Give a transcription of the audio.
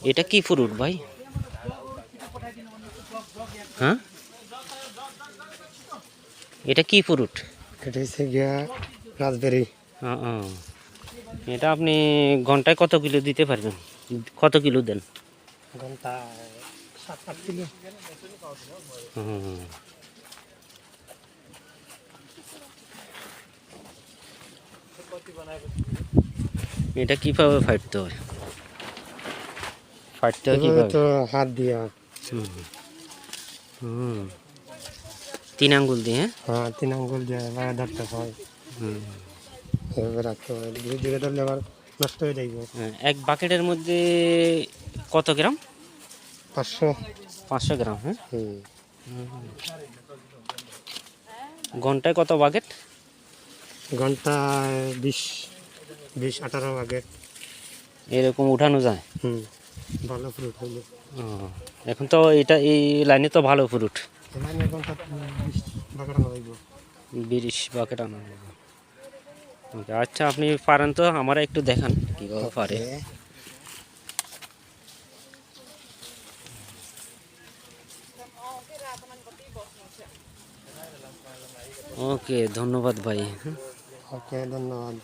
এটা কি ফ্রুট ভাই? হ্যাঁ, এটা কি ফ্রুট? এটা হচ্ছে গিয়া রাজবেরি। এটা আপনি ঘন্টায় কত কিলো দিতে পারবেন? কত কিলো দেন? ঘন্টা 7-8 কিলো। হুম। এটা কিভাবে ফাটতে হয়? ফাটতে হয় এভাবে কিভাবে? তো হাত দিয়া। হুম। হুম। 3 আঙ্গুল দিয়ে? হ্যাঁ, 3 আঙ্গুল দিয়ে এভাবে ধরতে হয়। হুম। এভাবে রাখতে হয়, ধীরে ধীরে ধরলে আবার নষ্ট হয়ে যাইব। হ্যাঁ, এক বাকেটের মধ্যে কত গ্রাম? 500। 500 গ্রাম। হ্যাঁ, হুম। ঘন্টায় কত বাকেট? ঘন্টায় 20-18 আগে। এরকম উঠানো যায়? হুম, ভালো ফ্রুট হইলো। ও, এখন তো এটা এই লাইনে তো ভালো ফ্রুট। এখানে ঘন্টা 20 বাগানো হইব। 20 বাকেট আনা হবে। ওকে, আচ্ছা আপনি পারেন তো আমার একটু দেখান কীভাবে পারে। ওকে। ওকে, ধন্যবাদ ভাই। ওকে, ধন্যবাদ।